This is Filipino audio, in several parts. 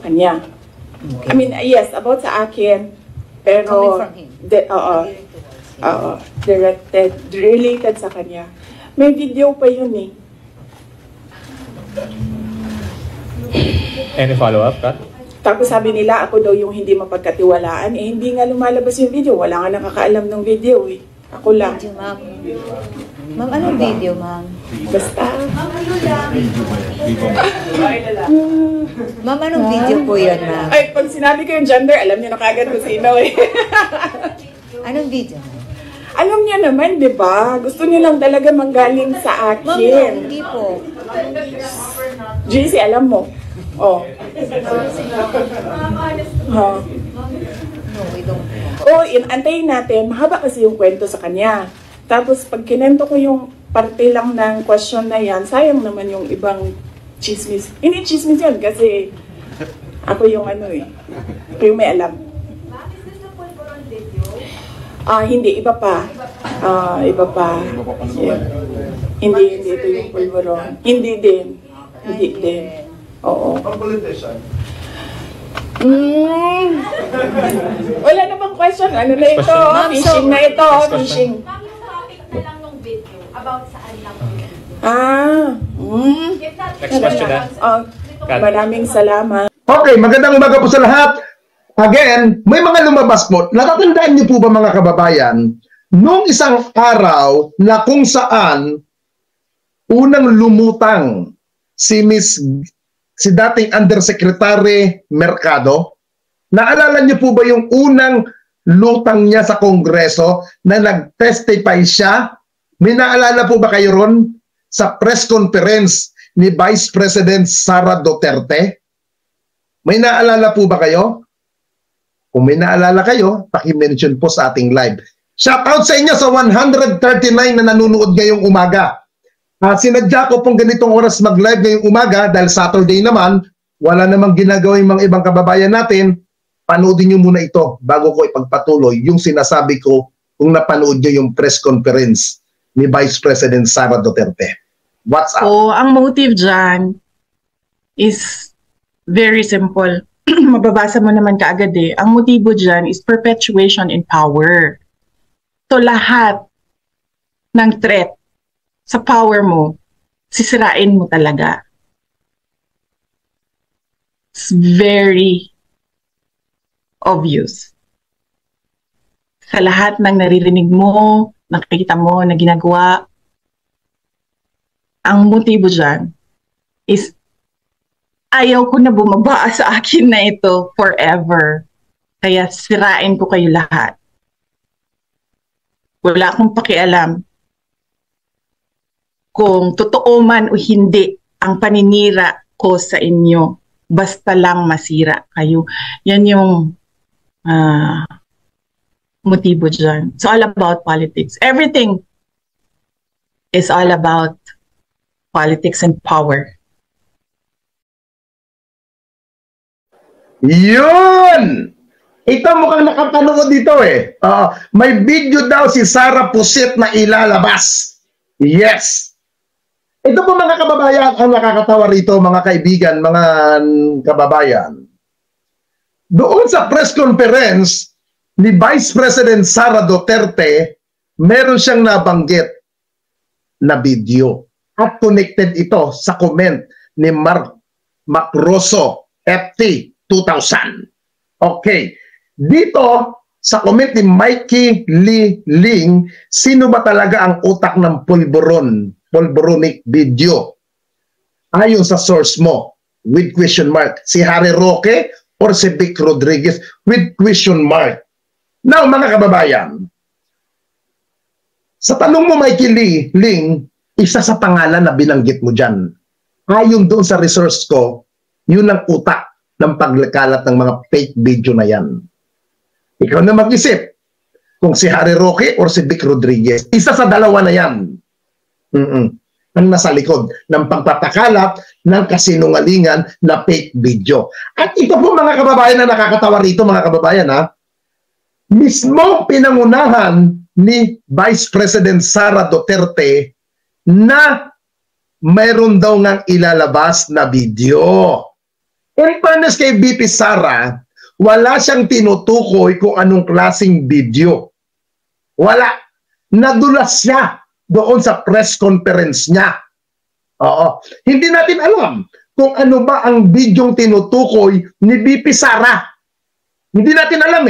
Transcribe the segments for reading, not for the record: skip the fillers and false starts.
kanya. Okay. I mean, yes, about sa akin, pero Coming from him. directed, related sa kanya. May video pa yun eh. Any follow-up, Kat? Tapos sabi nila, ako daw yung hindi mapagkatiwalaan. Eh, hindi nga lumalabas yung video. Wala nga nakakaalam ng video eh. Ako lang. Video, ma'am. Ma'am, anong video, ma'am? Basta. Ma'am, anong video po yun, ma'am? Ay, pag sinabi ko yung gender, alam niyo na kagad kung sino eh. Anong video? Alam niya naman, di ba? Gusto niya lang talaga manggaling sa Ma'am, no, akin. hindi po. JC, alam mo. Oh. No, we don't. Oh, antayin natin. Mahaba kasi yung kwento sa kanya. Tapos pag kinento ko yung parte lang ng question na yan, sayang naman yung ibang chismis. Hindi chismis yun kasi ako yung ano eh. Ako yung may alam. Hindi. Iba pa. Iba pa. Yeah. Hindi ito yung pulveron. Hindi din. Oo. Wala na bang question? Ano na ito? Fishing na ito. Fishing. Ma'am, yung topic na lang ng video, about saan lang yung video. Next question na. Maraming salamat. Okay, magandang umaga po sa lahat. Again, may mga lumabas po. Natatandaan niyo po ba mga kababayan, nung isang araw na kung saan unang lumutang si dating Undersecretary Mercado, naalala niyo po ba yung unang lutang niya sa Kongreso na nag-testify siya? May naalala po ba kayo ron sa press conference ni Vice President Sara Duterte? May naalala po ba kayo? Kung may naalala kayo, paki-mention po sa ating live. Shout out sa inyo sa 139 na nanonood ngayong umaga. Sinadya ko pong ganitong oras mag-live ngayong umaga dahil Saturday naman, wala namang ginagawa yung mga ibang kababayan natin. Panoodin nyo muna ito bago ko ipagpatuloy yung sinasabi ko kung napanood nyo yung press conference ni Vice President Sara Duterte. What's up? So, ang motive dyan is very simple. Mababasa mo naman kaagad eh. Ang motibo dyan is perpetuation in power. So, lahat ng threat sa power mo, sisirain mo talaga. It's very obvious. Sa lahat ng naririnig mo, nakikita mo na ginagawa, ang motibo dyan is ayaw ko na bumaba sa akin na ito forever. Kaya sirain ko kayo lahat. Wala akong pakialam kung totoo man o hindi ang paninira ko sa inyo. Basta lang masira kayo. Yan yung motibo dyan. It's all about politics. Everything is all about politics and power. Yun! Ito mukhang nakapanood dito eh. May video daw si Sara Pusit na ilalabas. Yes! Ito po mga kababayan, ang nakakatawa rito mga kaibigan, mga kababayan. Doon sa press conference ni Vice President Sara Duterte, meron siyang nabanggit na video. At connected ito sa comment ni Mark Macroso, FT 2000. Okay. Dito, sa comment ni Mikey Lee Ling, sino ba talaga ang utak ng pulveronic video? Ayon sa source mo, with question mark, si Harry Roque or si Vic Rodriguez with question mark. Now, mga kababayan, sa tanong mo, Mikey Lee Ling, isa sa pangalan na binanggit mo dyan, ayon doon sa resource ko, yun ang utak ng pagkalat ng mga fake video na yan. Ikaw na mag-isip kung si Harry Roque or si Vic Rodriguez. Isa sa dalawa na yan. Ang nasa likod ng pagpapakalat ng kasinungalingan na fake video. At ito po mga kababayan na nakakatawa rito mga kababayan ha. Mismo pinangunahan ni Vice President Sara Duterte na mayroon daw ngang ilalabas na video. In fairness kay BP Sara, wala siyang tinutukoy kung anong klaseng video. Wala. Nadulas siya doon sa press conference niya. Oo. Hindi natin alam kung ano ba ang bidyong tinutukoy ni BP Sara. Hindi natin alam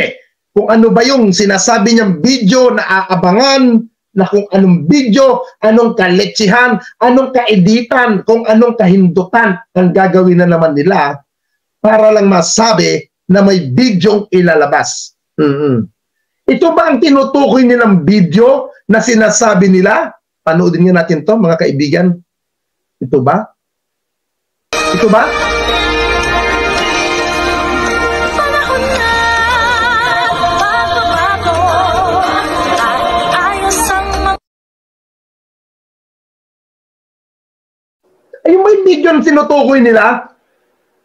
kung ano ba yung sinasabi niyang video na aabangan, na kung anong video, anong kaletsihan, anong kaeditan, kung anong kahindutan ang gagawin na naman nila para lang masabi na may bidyong ilalabas. Ito ba ang tinutukoy nilang video na sinasabi nila? Panoodin nga natin to, mga kaibigan. Ito ba? Ito ba? Ay, yung may video na tinutukoy nila,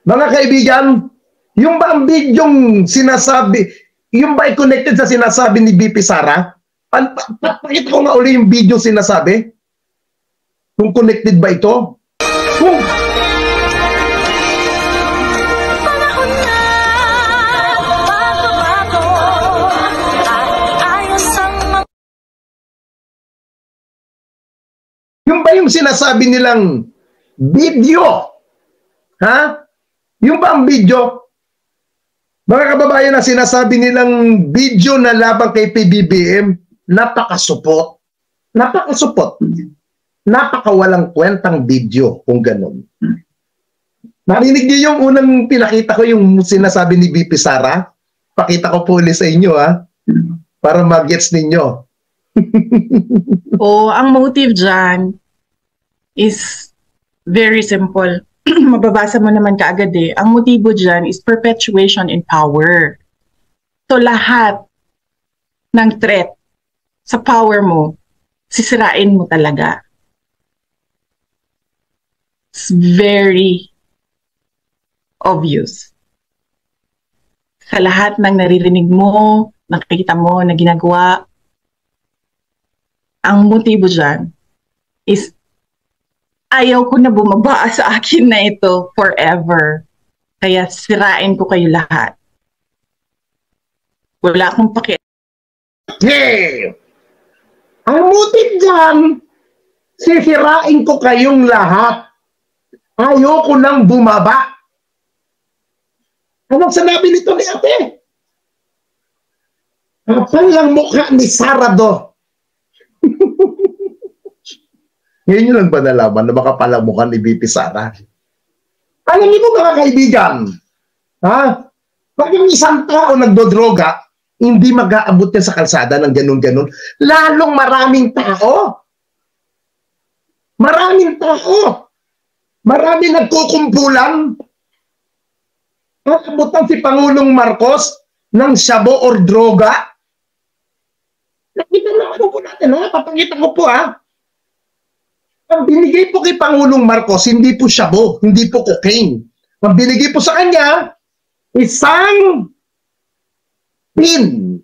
mga kaibigan, yung ba ang bidyong sinasabi, yung ba ay connected sa sinasabi ni BP Sara? Pakita ko nga uli yung video sinasabi. Kung connected ba ito? Kung yung ba yung sinasabi nilang video? Ha? Yung ba ang video? Mga kababayan, na sinasabi nilang video na labang kay PBBM, napakasupot. Napakasupot. Napakawalang kwentang video kung ganun. Narinig niyo yung unang pinakita ko, yung sinasabi ni BP Sara? Pakita ko po ulit sa inyo, ha? Para mag-gets ninyo. Ang motive dyan is very simple. Mababasa mo naman kaagad Ang motibo dyan is perpetuation in power. So lahat ng threat sa power mo, sisirain mo talaga. It's very obvious. Sa lahat ng naririnig mo, nakikita mo na ginagawa, ang motibo dyan is ayaw ko na bumaba sa akin na ito forever. Kaya sirain ko kayo lahat. Wala akong paki. Hey! Ang motive dyan, sisirain ko kayong lahat. Ayaw ko nang bumaba. Anong sinabi nito ni ate? Kapal lang mukha ni Sara do. Ngayon nyo lang ba nalaman na makapalamukan ni BP Sara? Alam niyo mga kaibigan, pag yung isang tao nagdodroga, hindi mag-aabot yan sa kalsada ng ganun-ganun. Lalong maraming tao. Maraming tao. Maraming nagkukumpulan. Nakabutan si Pangulong Marcos ng sabo or droga. Nakita na ano po natin, papakita ko po, Ang binigay po kay Pangulong Marcos, hindi po sabo, hindi po cocaine. Ang binigay po sa kanya, isang pin.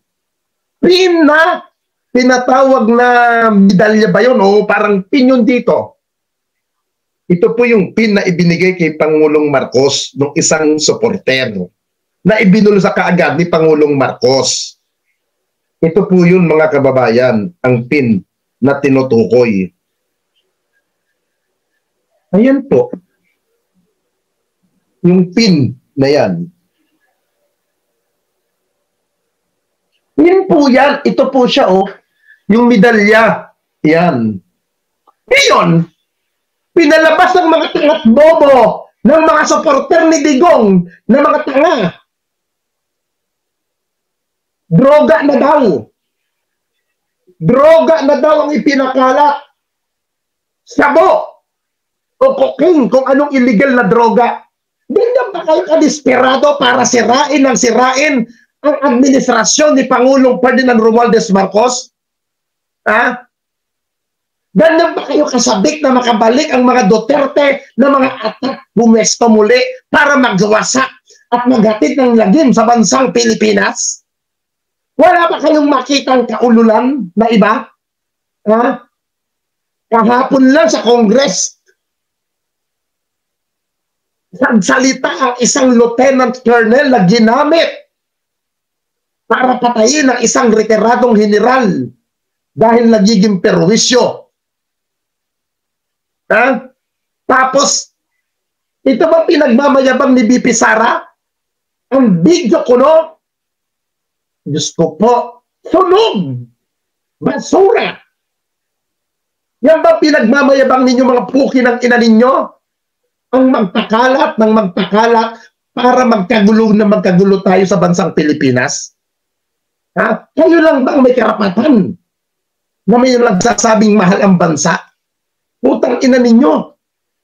Pin na tinatawag na medalya ba yun? O parang pin yun dito. Ito po yung pin na ibinigay kay Pangulong Marcos ng isang supporter na ibinulsa sa kaagad ni Pangulong Marcos. Ito po yun mga kababayan, ang pin na tinutukoy. Ayan po. Yung pin na yan. Yan po yan. Ito po siya, yung medalya. Yan. Ngayon, pinalabas ng mga tangat bobo, ng mga supporter ni Digong, na mga tanga. Droga na daw. Droga na daw ang ipinakala. Sabo. O cocaine, kung anong illegal na droga. Ganyan ba kayo kadesperado para sirain ang administrasyon ni Pangulong Ferdinand Romualdez Marcos? Ganyan ba kayo kasabik na makabalik ang mga Duterte na mga atak bumesto muli para magwasak at maghatid ng lagim sa bansang Pilipinas? Wala ba kayong makitang kaululan na iba? Kahapon lang sa Congress, Nagsalita ang isang lieutenant colonel na ginamit para patayin ang isang retiradong general dahil nagiging perwisyo. Ha? Tapos, ito ba pinagmamayabang ni BP Sara? Ang video ko, no? Diyos ko po, sunog! Basura! Yan ba pinagmamayabang ninyo mga puki ng ina ninyo? Ang magpakalat ng magpakalat para magkagulo tayo sa bansang Pilipinas? Ha? Kayo lang ba ang may karapatan na may nagsasabing mahal ang bansa? Putang ina ninyo.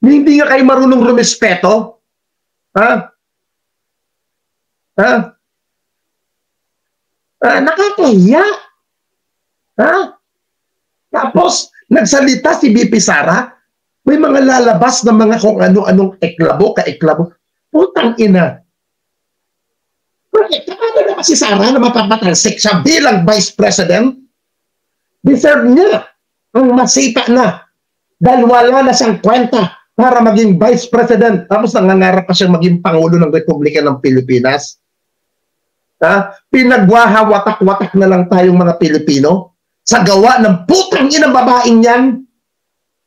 Hindi nga kayo marunong rumespeto. Ha? Ha? Nakakahiya. Ha? Tapos, nagsalita si BP Sara, may mga lalabas na mga kung ano-anong eklabo. Putang ina. Bakit? Paano na si Sara na mapapatalsik siya bilang Vice President? Deserve niya ang masita na dahil wala na siyang kwenta para maging Vice President. Tapos nangangarap pa siyang maging Pangulo ng Republika ng Pilipinas. Ha? Pinagwaha-watak-watak na lang tayong mga Pilipino sa gawa ng putang inang babaeng yan.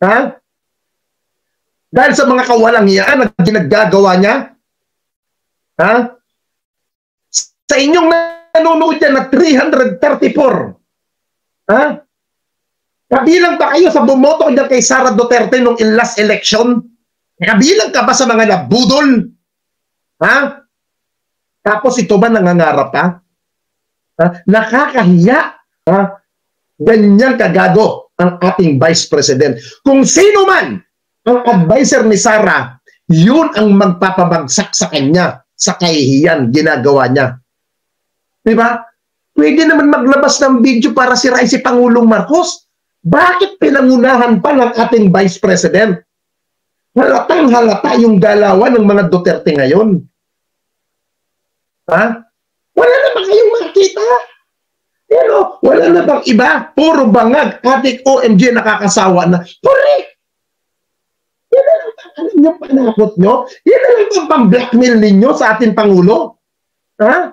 Ha? Dahil sa mga kawalangian na ginagagawa niya. Ha? Sa inyong nanonood yan na 334. Ha? Kabilang ba kayo sa bumoto niya kay Sara Duterte nung last election? Kabilang ka ba sa mga nabudol? Ha? Tapos ito ba nangangarap pa? Ha? Nakakahiya. Ha? Ganyan kagago ang ating Vice President. Kung sino man ang advisor ni Sara, yun ang magpapabagsak sa kanya sa kahihiyan ginagawa niya. Diba? Pwede naman maglabas ng video para sirain si Pangulong Marcos. Bakit pinangunahan pa ng ating Vice President? Halatang halata yung galawan ng mga Duterte ngayon. Ha? Wala na ba kayong makita? Pero wala na bang iba? Puro bangag, ating OMG nakakasawa na. Correct! Yan na lang bang alam nyo panakot nyo? Yan na lang bang pang-blackmail ninyo sa ating Pangulo? Ha?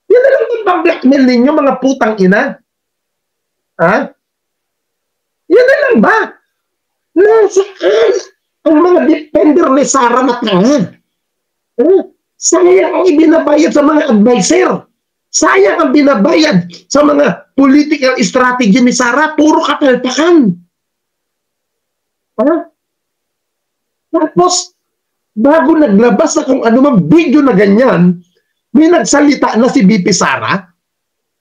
Yan na lang bang pang-blackmail ninyo mga putang ina? Ha? Yan na lang ba? Nasaan ang mga defender ni Sara na tanga? Sayang ang ibinabayad sa mga advisor. Sayang ang binabayad sa mga political strategy ni Sara. Puro kapalpakan. Ha? Tapos, bago naglabas na kung ano mang video na ganyan, may nagsalita na si BP Sara,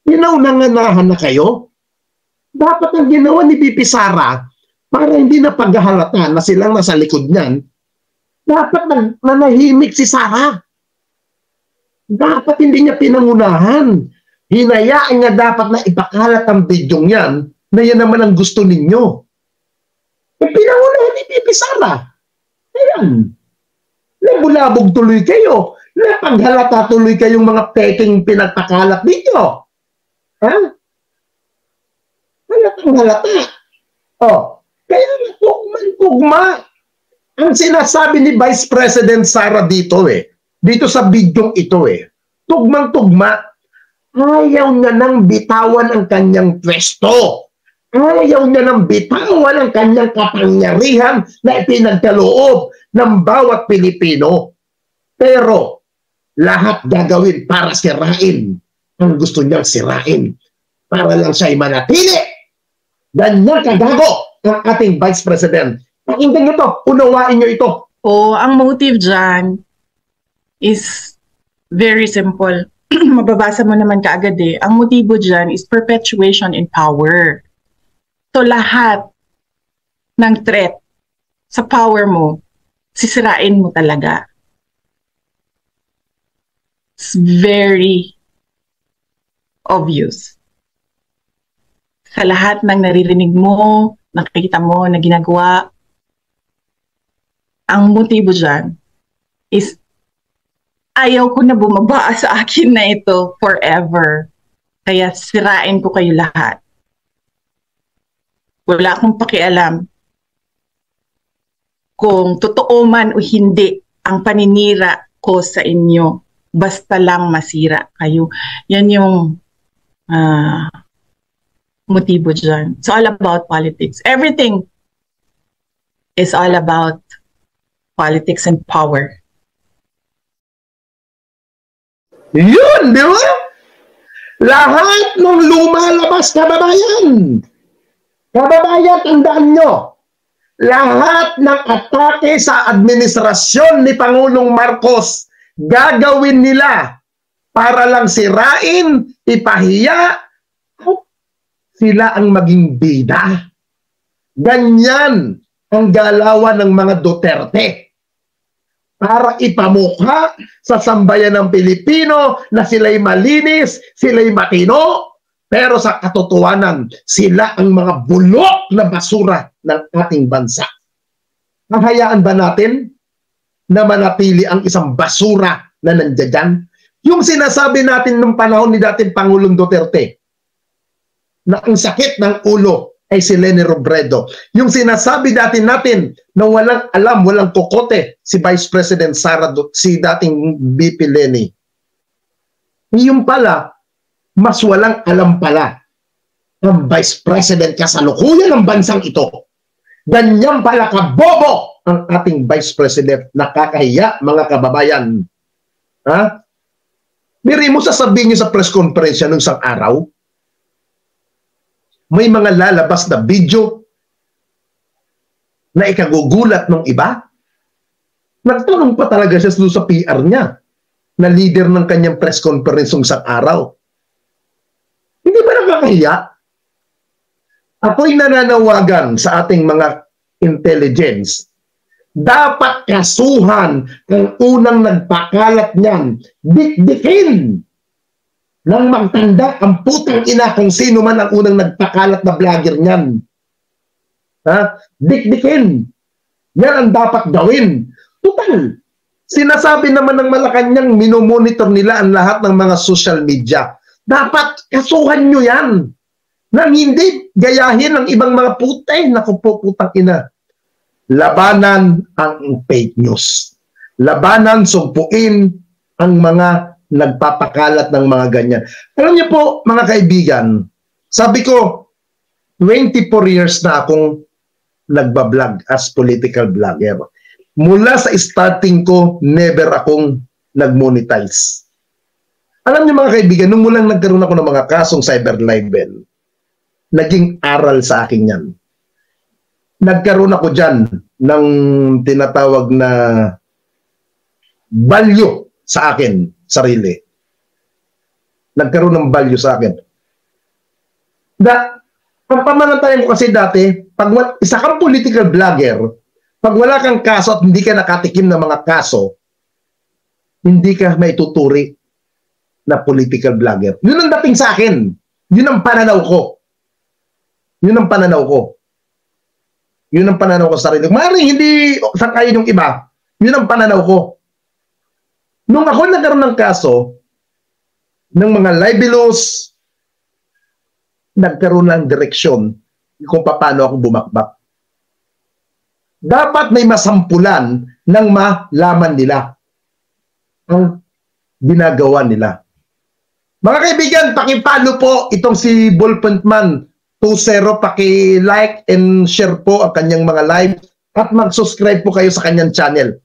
pinaunanganahan na kayo. Dapat ang ginawa ni BP Sara, para hindi na paghahalata na silang nasa likod niyan, dapat nanahimik si Sara. Dapat hindi niya pinangunahan. Hinayaan niya dapat na ipakalat ang video niyan na yan naman ang gusto ninyo. E pinangunahan ni BP Sara. Ayan. Nabulabog tuloy kayo. Napaghalata tuloy kayong mga peking pinagpakalat ninyo. Ha? Halatang halata. Oh, kaya tugman-tugma ang sinasabi ni Vice President Sara dito dito sa bidyong ito tugmang-tugma, ayaw niya nang bitawan ang kanyang pwesto. Ayaw niya nang bitawan ang kanyang kapangyarihan na ipinagkaloob ng bawat Pilipino. Pero lahat gagawin para sirain ang gusto niyang sirain para lang siya'y manatili. Ganyan kagago ang ating Vice President. Pakinggan niyo to, unawain niyo ito. Ang motive dyan is very simple. Mababasa mo naman kaagad Ang motibo dyan is perpetuation in power. So lahat ng threat sa power mo, sisirain mo talaga. It's very obvious. Sa lahat ng naririnig mo, nakikita mo na ginagawa, ang motibo dyan is ayaw ko na bumaba sa akin na ito forever. Kaya sirain ko kayo lahat. Wala akong pakialam kung totoo man o hindi ang paninira ko sa inyo, basta lang masira kayo. Yan yung motibo dyan. It's all about politics. Everything is all about politics and power. Yun, di ba? Lahat ng lumalabas, kababayan. Kababayan, tandaan nyo. Lahat ng atake sa administrasyon ni Pangulong Marcos, gagawin nila para lang sirain, ipahiya, sila ang maging bida. Ganyan ang galawan ng mga Duterte. Para ipamukha sa sambayan ng Pilipino na sila'y malinis, sila'y matino, pero sa katotohanan, sila ang mga bulok na basura ng ating bansa. Hahayaan ba natin na manatili ang isang basura na nandiyan? Yung sinasabi natin nung panahon ni dating Pangulong Duterte, na ang sakit ng ulo ay si Leni Robredo. Yung sinasabi natin na walang alam, walang kokote, si Vice President Sara, si dating VP Leni. Yung pala, mas walang alam pala ang Vice President kasalukuyan ng bansang ito. Ganyan pala kabobo ang ating Vice President. Nakakahiya, mga kababayan. Ha? Miri mo sasabihin niyo sa press conference nung isang araw, may mga lalabas na video na ikagugulat ng iba. Nagtanong pa talaga siya sa PR niya na leader ng kanyang press conference ng isang araw. Hindi ba nakakahiya? Ako'y nananawagan sa ating mga intelligence. Dapat kasuhan ang unang nagpakalat niyan. Dikdikin nang magtanda ang putang ina kung sino man ang unang nagpakalat na vlogger niyan. Ha? Dikdikin. Yan ang dapat gawin. Total. Sinasabi naman ng Malacanang, minomonitor nila ang lahat ng mga social media. Dapat kasuhan nyo yan. Nang hindi gayahin ang ibang mga putay. Naku po, putang ina. Labanan ang fake news. Labanan, sumpuin ang mga nagpapakalat ng mga ganyan. Alam niyo po, mga kaibigan, sabi ko, 24 years na akong nagbablog as political vlogger. Mula sa starting ko, never akong nag-monetize. Alam niyo mga kaibigan, nung mulang nagkaroon ako ng mga kasong cyber libel, naging aral sa akin yan. Nagkaroon ako dyan ng tinatawag na value sa akin, sarili. Nagkaroon ng value sa akin. Ang pamanantayan ko kasi dati, pag isa kang political vlogger, pag wala kang kaso at hindi ka nakatikim ng mga kaso, hindi ka maituturi na political vlogger. Yun ang dating sa akin. Yun ang pananaw ko. Yun ang pananaw ko. Yun ang pananaw ko sa sarili. Maaaring hindi sangkayin yung iba. Yun ang pananaw ko. Nung ako nagkaroon ng kaso, ng mga libelous, nagkaroon ng direksyon kung paano ako bumakbak. Dapat may masampulan ng malaman nila ang ginagawa nila. Mga kaibigan, pakipalo po itong si Ballpointman 20, paki-like and share po ang kanyang mga live at mag-subscribe po kayo sa kanyang channel.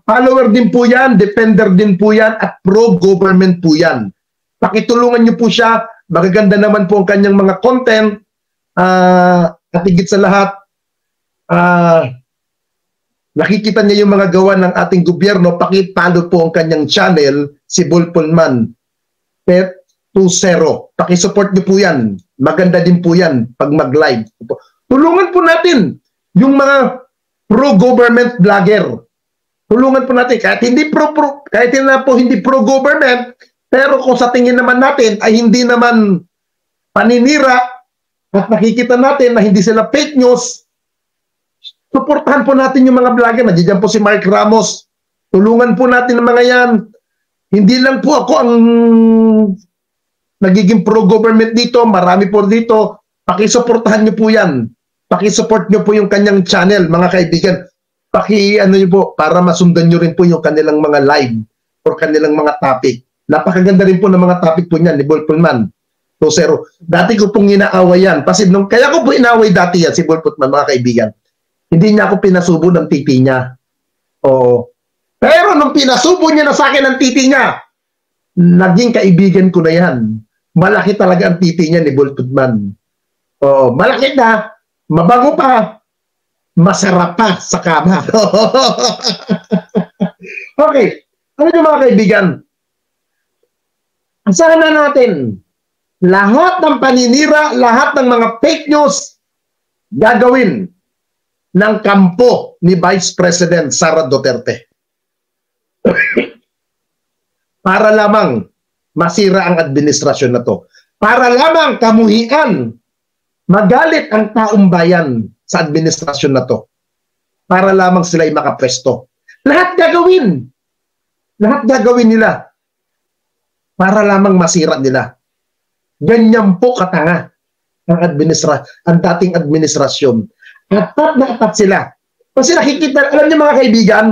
Follower din po yan, defender din po yan, at pro-government po yan. Pakitulungan niyo po siya, magaganda naman po ang kanyang mga content, at higit sa lahat, nakikita niya yung mga gawa ng ating gobyerno, pakipalo po ang kanyang channel, si Ballpointman Pet 20. Pakisupport niyo po yan, maganda din po yan pag mag-live. Tulungan po natin yung mga pro-government vlogger. Tulungan po natin kahit hindi kahit na po hindi pro-government, pero kung sa tingin naman natin ay hindi naman paninira at nakikita natin na hindi sila fake news, suportahan po natin yung mga vlogger. Nandiyan po si Mark Ramos. Tulungan po natin ang mga yan. Hindi lang po ako ang nagiging pro-government dito, marami po dito. Pakisuportahan niyo po yan. Pakisupport niyo po yung kanyang channel, mga kaibigan. ano nyo po, para masundan nyo rin po yung kanilang mga live or kanilang mga topic. Napakaganda rin po ng mga topic po niyan ni Bolpulman. So, zero. Dati ko pong inaaway yan. Kasi kaya ko po inaway dati yan, si Bolpulman, mga kaibigan. Hindi niya ako pinasubo ng titi niya. Oo. Pero nung pinasubo niya na sa akin ang titi niya, naging kaibigan ko na yan. Malaki talaga ang titi niya ni Bolpulman. Oo. Malaki na. Mabango pa. Masarap pa sa kama. Okay. Ano yung mga kaibigan? Sana natin lahat ng paninira, lahat ng mga fake news gagawin ng kampo ni Vice President Sara Duterte. Para lamang masira ang administrasyon na to. Para lamang kamuhian, magalit ang taong bayan sa administrasyon na to. Para lamang sila'y makapwesto. Lahat gagawin. Lahat gagawin nila. Para lamang masira nila. Ganyan po katanga ang dating administrasyon. Atat na atat sila. Kasi nakikita, alam niyo mga kaibigan,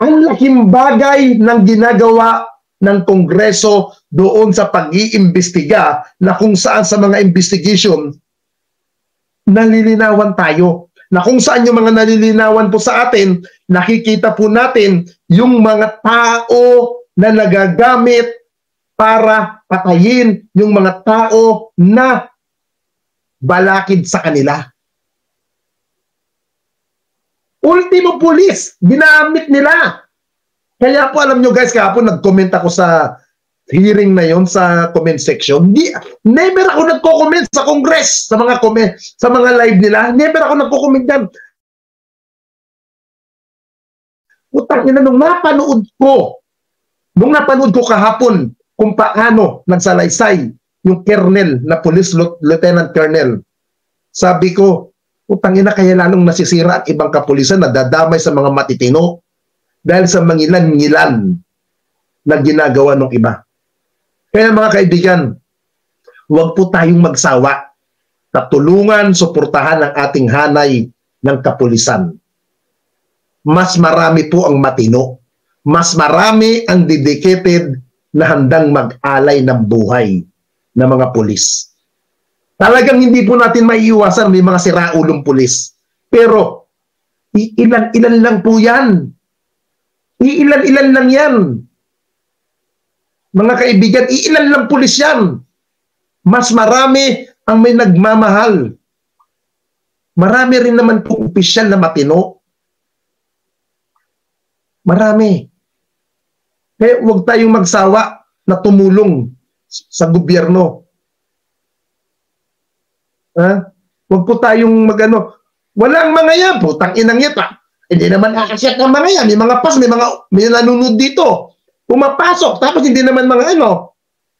ang laking bagay ng ginagawa ng Kongreso doon sa pag-iimbestiga na kung saan sa mga investigation nalilinawan tayo. Na kung saan yung mga nalilinawan po sa atin, nakikita po natin yung mga tao na nagagamit para patayin yung mga tao na balakid sa kanila. Ultimo pulis, ginamit nila. Kaya po alam nyo guys, kahapon nag-comment ako sa hearing na yon sa comment section. Never ako nagko-comment sa Congress, sa mga comment, sa mga live nila. Never ako nagko-comment yan. Utang ina, nung napanood ko kahapon kung paano nagsalaysay yung colonel na police lieutenant colonel, sabi ko, utang ina, kaya lalong nasisira ang ibang kapulisan na dadamay sa mga matitino dahil sa mangilan-ngilan na ginagawa ng iba. Kaya mga kaibigan, huwag po tayong magsawa na tulungan, suportahan ang ating hanay ng kapulisan. Mas marami po ang matino. Mas marami ang dedicated na handang mag-alay ng buhay ng mga pulis. Talagang hindi po natin maiiwasan may mga siraulong pulis. Pero, ilan-ilan lang po yan. Iilan-ilan lang yan. Mga kaibigan, iilan lang pulis yan. Mas marami ang may nagmamahal. Marami rin naman po opisyal na matino. Marami. Kaya huwag tayong magsawa na tumulong sa gobyerno. Huwag po tayong walang mga yan, putang inang yata. Hindi naman akasyat ng mga yan. May mga pas, may nanunod dito. Pumapasok, tapos hindi naman mga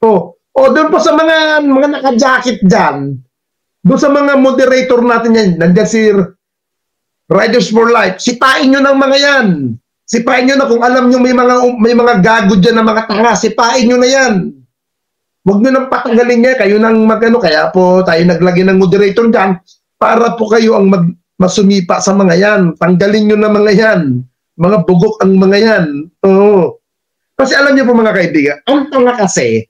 O doon po sa mga naka-jacket dyan, doon sa mga moderator natin yan, nandiyan si Riders for Life, sipain nyo ng mga yan. Sipain nyo na kung alam nyo may mga gago dyan na mga tanga, sipain nyo na yan. Huwag nyo nang patanggalin niya, kayo nang kaya po tayo naglagay ng moderator dyan, para po kayo ang masumipa sa mga yan. Tanggalin nyo na mga yan. Mga bugok ang mga yan. Oo. Kasi alam niyo po mga kaibigan, ang tanga kasi,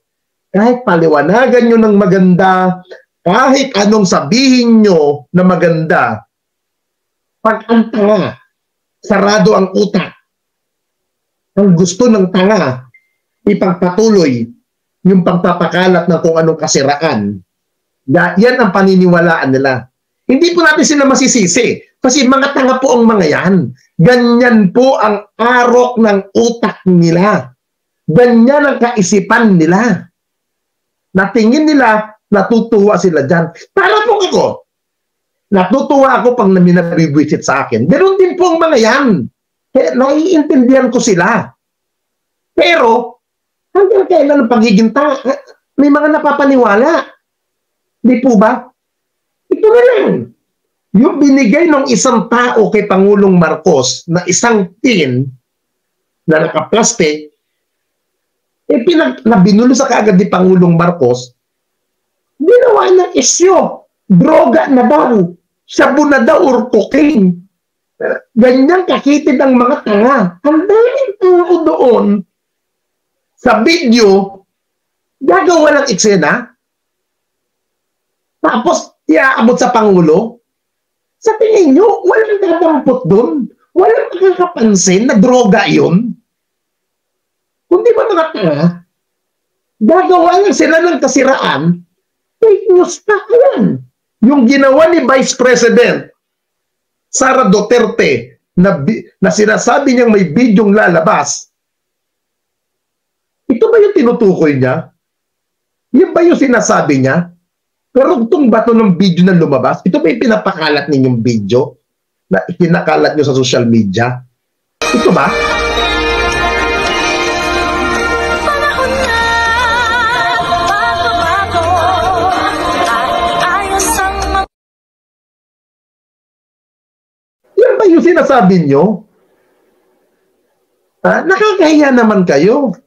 kahit paliwanagan nyo ng maganda, kahit anong sabihin nyo na maganda, pag ang tanga, sarado ang utak, ang gusto ng tanga, ipagpatuloy yung pagpapakalat ng kung anong kasiraan, yan ang paniniwalaan nila. Hindi po natin sila masisisi, kasi mga tanga po ang mga yan. Ganyan po ang arok ng utak nila. Ganyan ang kaisipan nila. Natingin nila, natutuwa sila dyan. Para po ako, natutuwa ako pang naminabibwisit sa akin. Meron din po ang mga yan. Kaya naiintindihan ko sila. Pero, hanggang kailan ang pagiging may mga napapaniwala. Di po ba? Ito na lang. Yung binigay ng isang tao kay Pangulong Marcos na isang tin na nakaplastic, binulo sa kaagad ni Pangulong Marcos, ginawa ng isyo. Droga na daw. Shabu na daw or cocaine. Ganyan kakitid ang mga tanga. Ang daming tao doon sa video, gagawa ng eksena, tapos iaabot sa Pangulo. Sa tingin nyo, walang dadampot doon. Walang makakapansin na droga yun. Kundi ba mga tanga, gagawa lang sila ng kasiraan, fake news pa yan. Yung ginawa ni Vice President Sara Duterte na sinasabi niyang may bidyong lalabas, ito ba yung tinutukoy niya? Yan ba yung sinasabi niya? Pero itong bato ng video na lumabas, ito ba yung pinapakalat ninyong video na ikinakalat niyo sa social media? Ito ba? Yan ba yung sinasabi niyo? Nakakahiya naman kayo.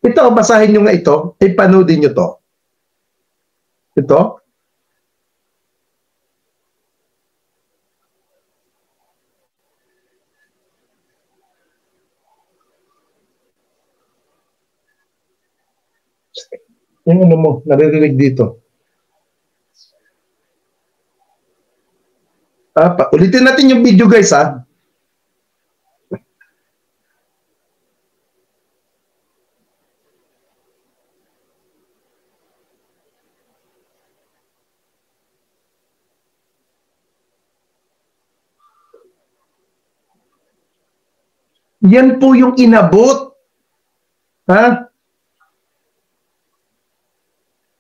Ito, basahin nyo nga ito. Ay, panoodin nyo to. Ito. Yung ano mo, naririnig dito. Ulitin natin yung video guys ha. Yan po yung inabot. Ha?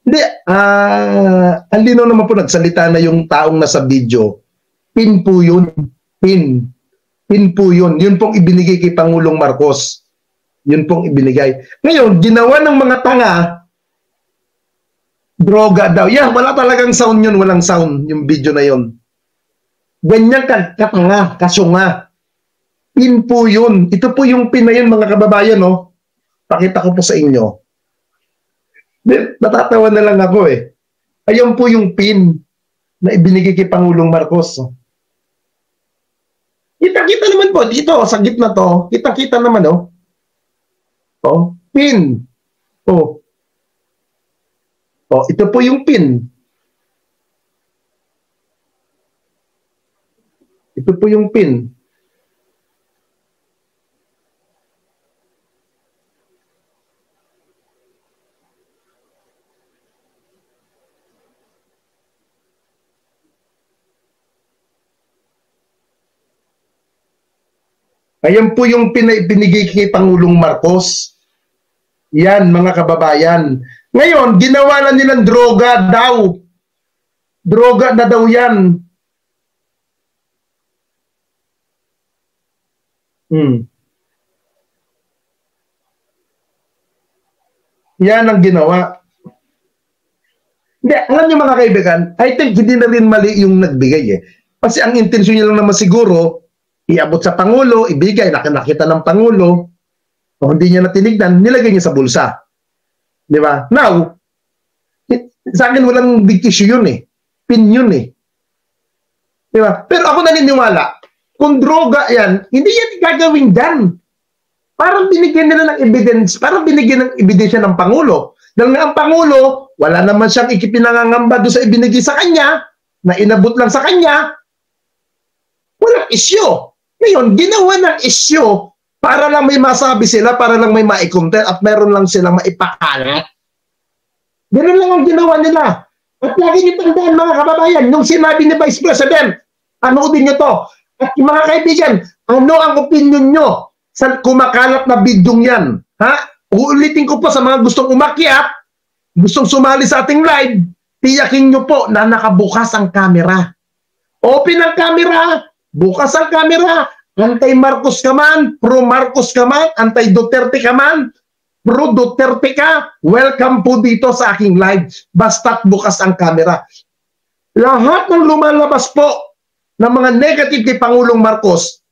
Hindi, ang lino naman po nagsalita na yung taong nasa video. Pin po yun. Pin. Pin po yun. Yun pong ibinigay kay Pangulong Marcos. Yun pong ibinigay. Ngayon, ginawa ng mga tanga, droga daw. Yeah, wala talagang sound yun. Walang sound yung video na yun. Ganyan katanga, kasunga. Pin po yun. Ito po yung pin na yun, mga kababayan, no? Pakita ko po sa inyo. Natatawa na lang ako eh. Ayun po yung pin na ibinigay kay Pangulong Marcos. Kita-kita naman po dito sa gitna to. Kita-kita naman oh. Oh, pin. Oh. Oh, ito po yung pin. Ito po yung pin. Ayan po yung binigay kay Pangulong Marcos. Yan, mga kababayan. Ngayon, ginawa na nilang droga daw. Droga na daw yan. Yan ang ginawa. Hindi, alam niyo mga kaibigan, I think hindi na rin mali yung nagbigay eh. Kasi ang intensyon niya lang naman siguro, iabot sa Pangulo, ibigay, nakita ng Pangulo, o hindi niya natinignan, nilagay niya sa bulsa. Di ba? Now, sa akin walang big issue yun eh. Pin yun eh. Di ba? Pero ako naniniwala, kung droga yan, hindi yan gagawin dyan. Parang binigyan nila ng evidence, parang binigyan ng ebidensya ng Pangulo. Dahil nga ang Pangulo, wala naman siyang ikipinangangamba doon sa ibinigay sa kanya, na inabot lang sa kanya, walang issue. Ngayon, ginawa ng issue para lang may masabi sila, para lang may maikontent at meron lang silang maipakalat. Ganun lang ang ginawa nila. At lagi niyo tandaan mga kababayan, nung sinabi ni Vice President, anoodin niyo to. At mga kaibigan, ano ang opinion nyo sa kumakalat na bidyong yan? Ha? Uulitin ko po sa mga gustong umakyat, gustong sumali sa ating live, tiyakin nyo po na nakabukas ang camera. Open ang camera, bukas ang camera, anti-Marcos ka man, pro-Marcos ka man, anti-Duterte ka man, pro-Duterte ka, welcome po dito sa aking live. Basta't bukas ang camera. Lahat ng lumalabas po ng mga negative kay Pangulong Marcos,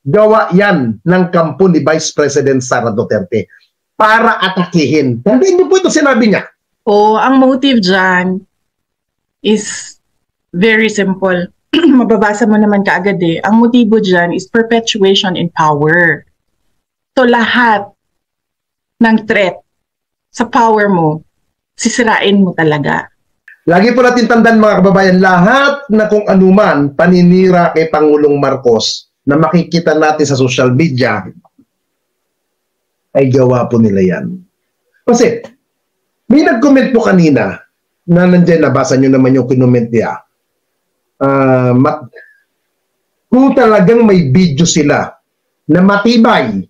gawa yan ng kampo ni Vice President Sara Duterte para atakihin. Tandaan niyo po ito sinabi niya. O, ang motive dyan is very simple. mababasa mo naman kaagad eh, ang motibo dyan is perpetuation in power. So lahat ng threat sa power mo, sisirain mo talaga. Lagi po natin tandaan mga kababayan, lahat na kung anuman paninira kay Pangulong Marcos na makikita natin sa social media, ay gawa po nila yan. Kasi, may nag-comment po kanina na nandiyan, nabasa nyo naman yung kinomment niya. Kung talagang may video sila na matibay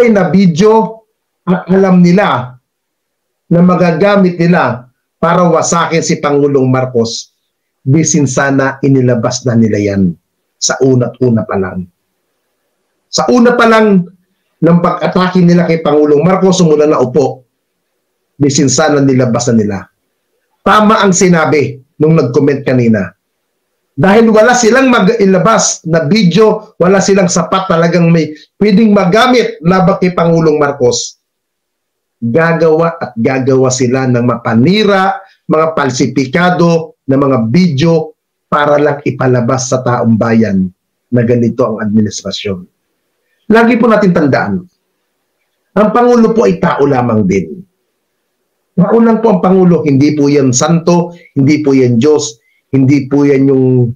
na video at alam nila na magagamit nila para wasakin si Pangulong Marcos, bisin sana inilabas na nila yan sa una pa lang. Sa una pa lang ng pag-atake nila kay Pangulong Marcos, sumula na upo, bisin sana nilabas na nila. Tama ang sinabi nung nag-comment kanina. Dahil wala silang mag-ilabas na video, wala silang sapat talagang may pwedeng magamit laban kay Pangulong Marcos, gagawa sila ng mapanira, mga palsipikado na mga video para lang ipalabas sa taong bayan na ganito ang administrasyon. Lagi po natin tandaan, ang Pangulo po ay tao lamang din. Tao lang po ang Pangulo, hindi po yan santo, hindi po yan Diyos, hindi po yan yung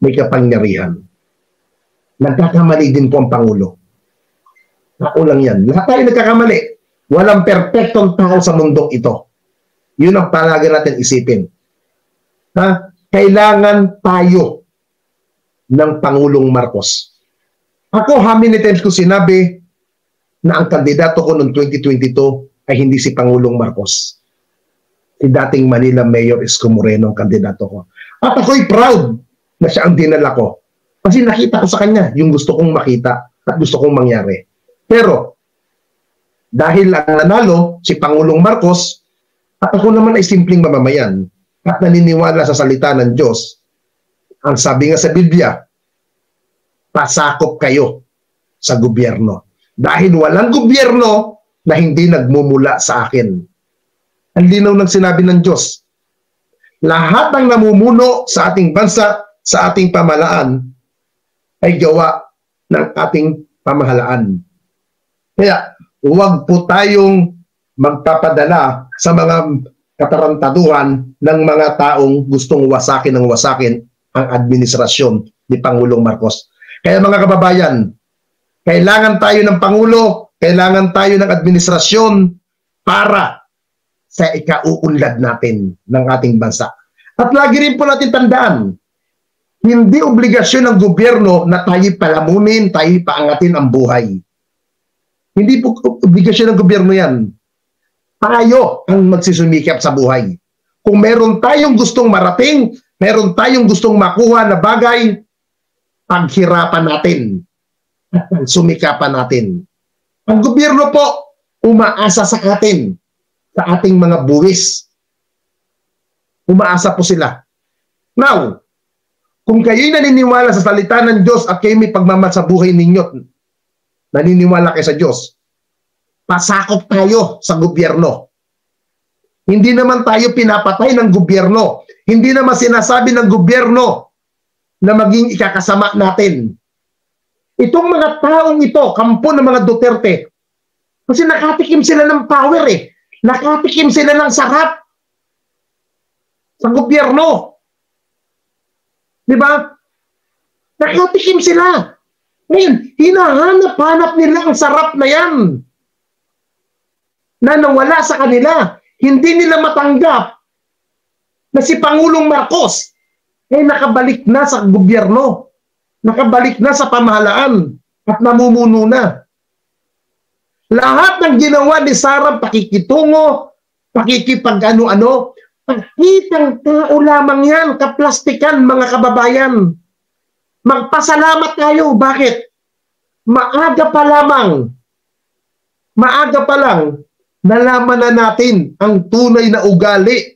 may kapangyarihan. Nagkakamali din po ang Pangulo. Tao lang yan. Lahat tayo nagkakamali. Walang perpektong tao sa mundong ito. Yun ang palagi natin isipin. Kailangan tayo ng Pangulong Marcos. Ako, how many times ko sinabi na ang kandidato ko noong 2022 ay hindi si Pangulong Marcos. Si dating Manila Mayor Isko Moreno ang kandidato ko. At ako'y proud na siya ang dinala ko. Kasi nakita ko sa kanya yung gusto kong makita at gusto kong mangyari. Pero, dahil ang nanalo si Pangulong Marcos, at ako naman ay simpleng mamamayan at naniniwala sa salita ng Diyos, ang sabi nga sa Biblia, pasakop kayo sa gobyerno. Dahil walang gobyerno na hindi nagmumula sa akin. Ang linaw ng sinabi ng Diyos. Lahat ng namumuno sa ating bansa, sa ating pamahalaan, ay gawa ng ating pamahalaan. Kaya, huwag po tayong magpapadala sa mga katarantaduhan ng mga taong gustong wasakin ang administrasyon ni Pangulong Marcos. Kaya mga kababayan, kailangan tayo ng Pangulo, kailangan tayo ng administrasyon para sa ikauunlad natin ng ating bansa. At lagi rin po natin tandaan, hindi obligasyon ng gobyerno na tayo palamunin, tayo paangatin ang buhay. Hindi po obligasyon ng gobyerno yan. Tayo ang magsusumikap sa buhay. Kung meron tayong gustong marating, meron tayong gustong makuha na bagay, paghirapan natin at sumikapan natin. Ang gobyerno po, umaasa sa atin, sa ating mga buwis. Umaasa po sila. Now, kung kayo'y naniniwala sa salita ng Diyos at kayo may pagmamahal sa buhay ninyo, naniniwala kayo sa Diyos, pasakop tayo sa gobyerno. Hindi naman tayo pinapatay ng gobyerno. Hindi naman sinasabi ng gobyerno na maging ikakasama natin. Itong mga taong ito, kampo ng mga Duterte, kasi nakatikim sila ng power eh. Nakatikim sila ng sarap sa gobyerno. Di ba? Nakatikim sila. Ngayon, hinahanap-hanap nila ang sarap na yan na nawala sa kanila. Hindi nila matanggap na si Pangulong Marcos ay nakabalik na sa gobyerno, nakabalik na sa pamahalaan at namumuno na. Lahat ng ginawa ni Sara, pakikitungo, pakikipag-ano-ano, pakitang tao lamang yan, kaplastikan mga kababayan. Magpasalamat tayo. Bakit? Maaga pa lang, nalaman na natin ang tunay na ugali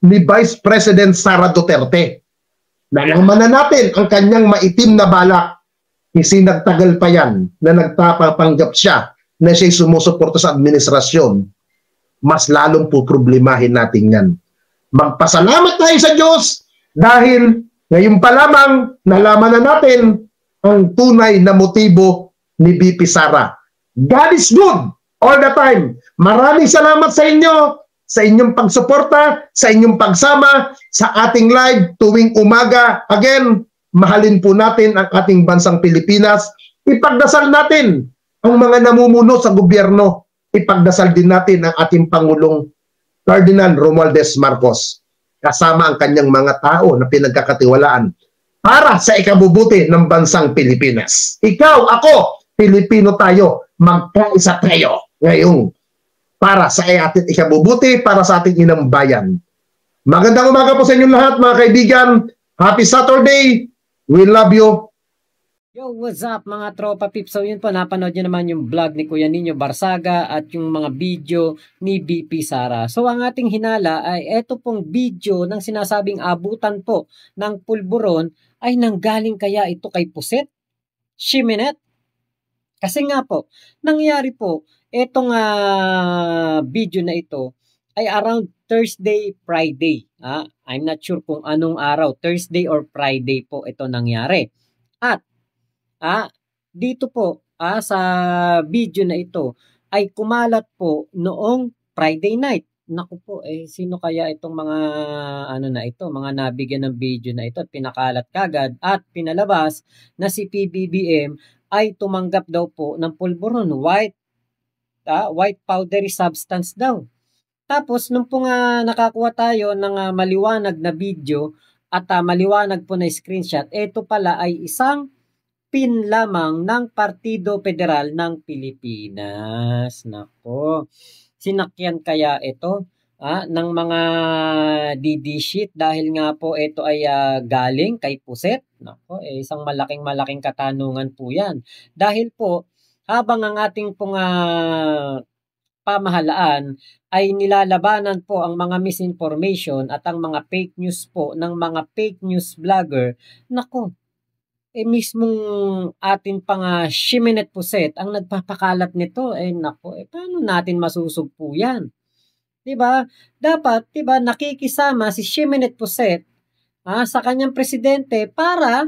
ni Vice President Sara Duterte. Nalaman na natin ang kanyang maitim na balak. Nagtagal pa yan na nagpapanggap siya na siya'y sumusuporta sa administrasyon. Mas lalong po problemahin natin yan. Magpasalamat tayo sa Diyos Dahil ngayon pa lamang nalaman na natin ang tunay na motibo ni BP Sara. God is good all the time. Maraming salamat sa inyo, sa inyong pagsuporta, sa inyong pagsama sa ating live tuwing umaga. Again, mahalin po natin ang ating bansang Pilipinas. Ipagdasal natin ang mga namumuno sa gobyerno. Ipagdasal din natin ang ating Pangulong Ferdinand Romualdez Marcos kasama ang kanyang mga tao na pinagkakatiwalaan para sa ikabubuti ng bansang Pilipinas. Ikaw, ako, Pilipino tayo, magkaisa tayo ngayong para sa ating ikabubuti, para sa ating inang bayan. Magandang umaga po sa inyong lahat, mga kaibigan. Happy Saturday. We love you. Yo, what's up mga tropa pips? So yun po, napanood nyo naman yung vlog ni Kuya Nino Barsaga at yung mga video ni BP Sara. So ang ating hinala ay eto pong video ng sinasabing abutan po ng pulburon ay nanggaling kaya ito kay Puset? Shimenet? Kasi nga po, nangyari po, etong video na ito ay around Thursday, Friday. I'm not sure kung anong araw, Thursday or Friday po ito nangyari. At dito po sa video na ito ay kumalat po noong Friday night. Naku po, sino kaya itong mga mga nabigyan ng video na ito at pinakalat kagad at pinalabas na si PBBM ay tumanggap daw po ng pulburon, white powdery substance daw. Tapos nung po nakakuha tayo ng maliwanag na video at maliwanag po na screenshot, ito pala ay isang pin lamang ng Partido Federal ng Pilipinas. Nako, sinakyan kaya ito ng mga DD sheet dahil nga po ito ay galing kay Puset. Nako, isang malaking katanungan po yan. Dahil po, habang ang ating pong pamahalaan ay nilalabanan po ang mga misinformation at ang mga fake news po ng mga fake news vlogger, nako, mismong atin pang Shimenet Puset ang nagpapakalat nito, nako, paano natin masusugpo yan? Diba? Dapat, diba, nakikisama si Shimenet Puset sa kanyang presidente para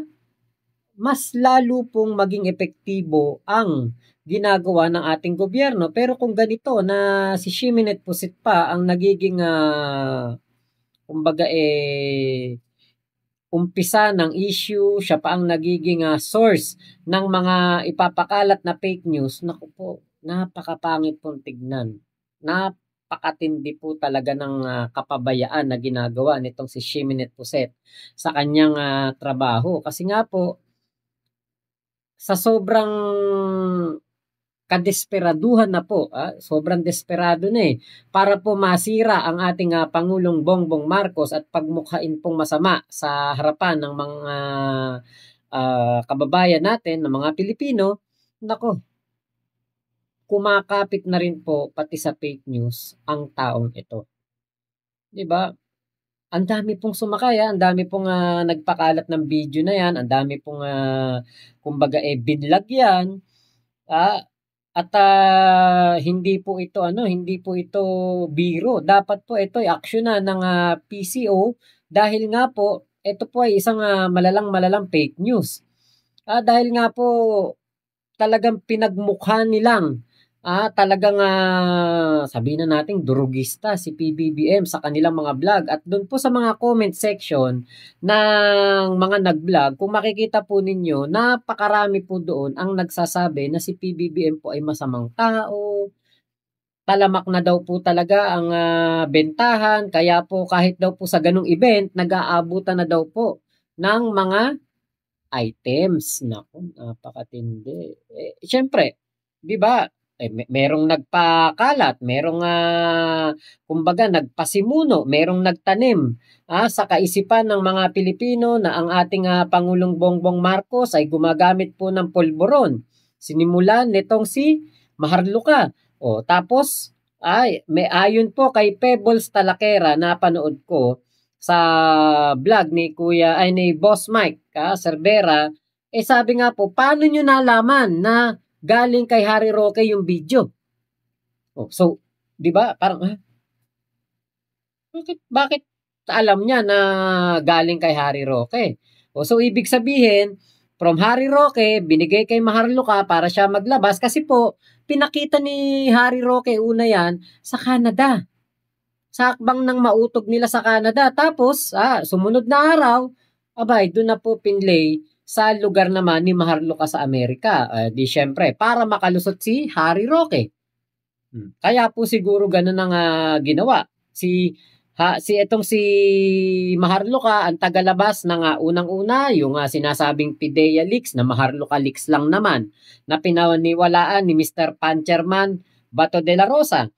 mas lalo pong maging epektibo ang ginagawa ng ating gobyerno. Pero kung ganito na si Shimenet Puset pa ang nagiging umpisa ng issue, siya pa ang nagiging source ng mga ipapakalat na fake news, naku po, napakapangit pong tignan. Napakatindi po talaga ng kapabayaan na ginagawa nitong si Shimenet Puset sa kanyang trabaho. Kasi nga po, sa sobrang kadesperaduhan na po, sobrang desperado na para po masira ang ating Pangulong Bongbong Marcos at pagmukhain pong masama sa harapan ng mga kababayan natin, ng mga Pilipino. Nako, kumakapit na rin po pati sa fake news ang taong ito. Diba? Ang dami pong sumakay, ang dami pong nagpakalat ng video na yan, ang dami pong binlag yan, at hindi po ito biro. Dapat po ito ay aksyonan ng PCO dahil nga po ito po ay isang malalang fake news. Dahil nga po talagang pinagmukha nilang talagang sabihin na nating durugista si PBBM sa kanilang mga vlog. At doon po sa mga comment section ng mga nag-vlog, kung makikita po ninyo, napakarami po doon ang nagsasabi na si PBBM po ay masamang tao, talamak na daw po talaga ang bentahan, kaya po kahit daw po sa ganung event, nag-aabutan na daw po ng mga items. Naku, napakatindi. Siyempre, di ba, merong nagpakalat, merong kumbaga nagpasimuno, merong nagtanim sa kaisipan ng mga Pilipino na ang ating Pangulong Bongbong Marcos ay gumagamit po ng pulburon. Sinimulan nitong si Maharluka. Tapos may ayon po kay Pebbles Talakera na panood ko sa vlog ni ni Boss Mike Cervera, sabi nga po, paano nyo nalaman na galing kay Harry Roque yung video? So, 'di ba? Parang bakit alam niya na galing kay Harry Roque. So ibig sabihin, from Harry Roque, binigay kay Maharlika para siya maglabas kasi po, pinakita ni Harry Roque una yan sa Canada. Sa akbang ng mautog nila sa Canada. Tapos, sumunod na araw, abay, doon na po pinlay sa lugar naman ni Maharlika sa Amerika. Di syempre, para makalusot si Harry Roque. Kaya po siguro ganun ang ginawa. Si Maharlika ang tagalabas ng unang-una, yung sinasabing PIDEA leaks na Maharlika leaks lang naman na pinaniwalaan ni Mr. Pancherman Bato de la Rosa.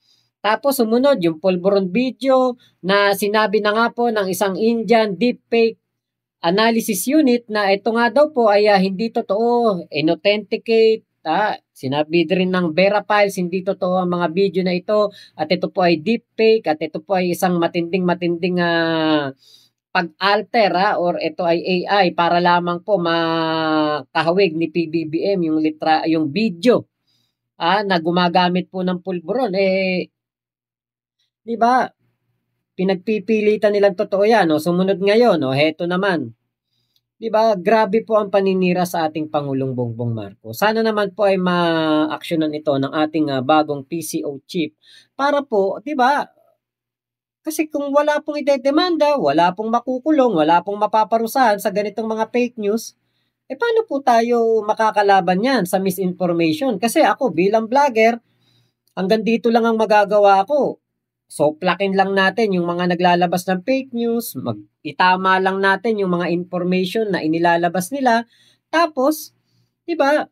Tapos sumunod yung pulburon video na sinabi na nga po ng isang Indian deepfake analysis unit na ito nga daw po ay hindi totoo, inauthenticate, sinabi rin ng Vera Files, hindi totoo ang mga video na ito at ito po ay deepfake at ito po ay isang matinding pag-alter or ito ay AI para lamang po makahawig ni PBBM yung video na gumagamit po ng pulburon. Di ba? Pinagpipilitan nilang totoo yan. Sumunod ngayon, heto naman. Di ba? Grabe po ang paninira sa ating Pangulong Bongbong Marcos. Sana naman po ay ma-actionan ito ng ating bagong PCO chief para po, di ba? Kasi kung wala pong idedemanda, wala pong makukulong, wala pong mapaparusahan sa ganitong mga fake news, paano po tayo makakalaban yan sa misinformation? Kasi ako bilang vlogger, hanggang dito lang ang magagawa ko. So, plakin lang natin yung mga naglalabas ng fake news, itama lang natin yung mga information na inilalabas nila. Tapos, di ba,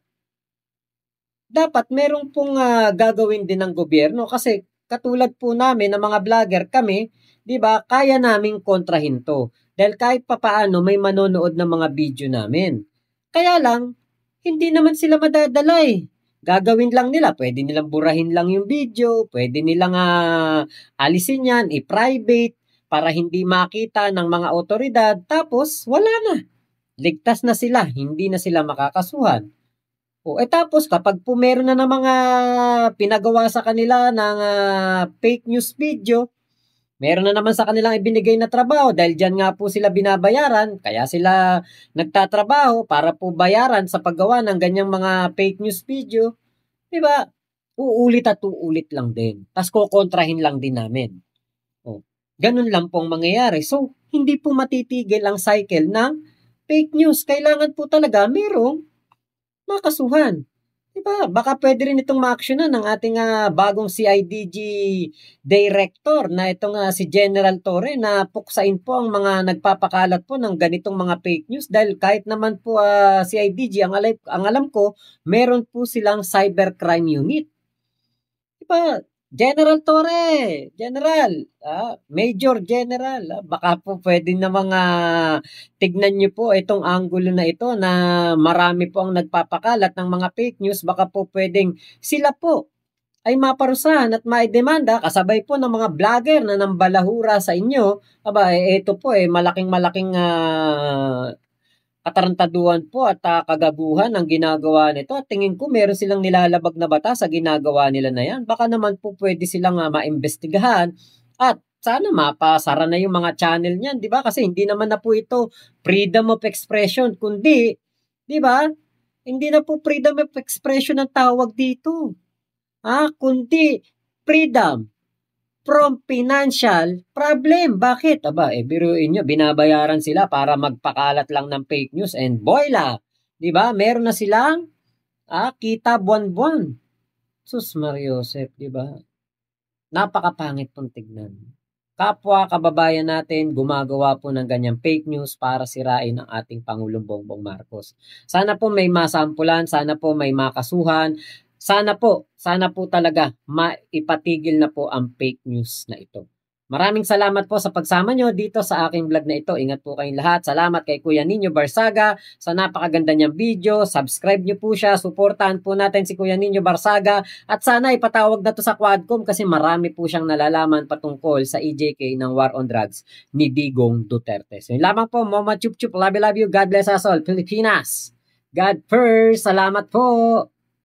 dapat merong pong gagawin din ng gobyerno kasi katulad po namin ng mga vlogger kami, di ba, kaya naming kontrahin to. Dahil kahit papaano may manonood ng mga video namin. Kaya lang, hindi naman sila madadala Gagawin lang nila, pwede nilang burahin lang yung video, pwede nilang alisin yan, i-private, para hindi makita ng mga otoridad, tapos wala na. Ligtas na sila, hindi na sila makakasuhan. Tapos kapag po meron na ng mga pinagawa sa kanila ng fake news video, meron na naman sa kanilang ibinigay na trabaho dahil dyan nga po sila binabayaran, kaya sila nagtatrabaho para po bayaran sa paggawa ng ganyang mga fake news video. Diba? Uulit at uulit lang din. Tapos kukontrahin lang din namin. Ganun lang pong mangyayari. So, hindi po matitigil ang cycle ng fake news. Kailangan po talaga merong makasuhan. Diba? Baka pwede rin itong ma-actionan ng ating bagong CIDG director na itong si General Torre na puksain po ang mga nagpapakalat po ng ganitong mga fake news dahil kahit naman po CIDG, ang alam ko, meron po silang cybercrime unit. Diba? General Torre, General, Major General, baka po pwede na mga tignan nyo po itong angulo na ito na marami po ang nagpapakalat ng mga fake news, baka po pwedeng sila po ay maparusahan at maidemanda kasabay po ng mga vlogger na nambalahura sa inyo. Ito po malaking katarantaduhan po at kagaguhan ang ginagawa nito at tingin ko meron silang nilalabag na batas sa ginagawa nila na yan. Baka naman po pwede silang maimbestigahan at sana mapasara na yung mga channel niyan, di ba? Kasi hindi naman na po ito freedom of expression, kundi, di ba? Hindi na po freedom of expression ang tawag dito. Kundi freedom from financial problem. Bakit? Biruin nyo, binabayaran sila para magpakalat lang ng fake news and boyla. Diba? Meron na silang kita buwan-buwan. Sus Mariosep, diba? Napakapangit pong tignan. Kapwa kababayan natin gumagawa po ng ganyang fake news para sirain ang ating Pangulong Bongbong Marcos. Sana po may masampulan, sana po may makasuhan. Sana po talaga maipatigil na po ang fake news na ito. Maraming salamat po sa pagsama nyo dito sa aking vlog na ito. Ingat po kayong lahat. Salamat kay Kuya Nino Barsaga sa napakaganda niyang video. Subscribe nyo po siya. Suportahan po natin si Kuya Nino Barsaga. At sana ipatawag na to sa Quadcom kasi marami po siyang nalalaman patungkol sa EJK ng War on Drugs ni Digong Duterte. So yun lamang po. Mama Chup Chup. Love you. God bless us all. Pilipinas. God first. Salamat po.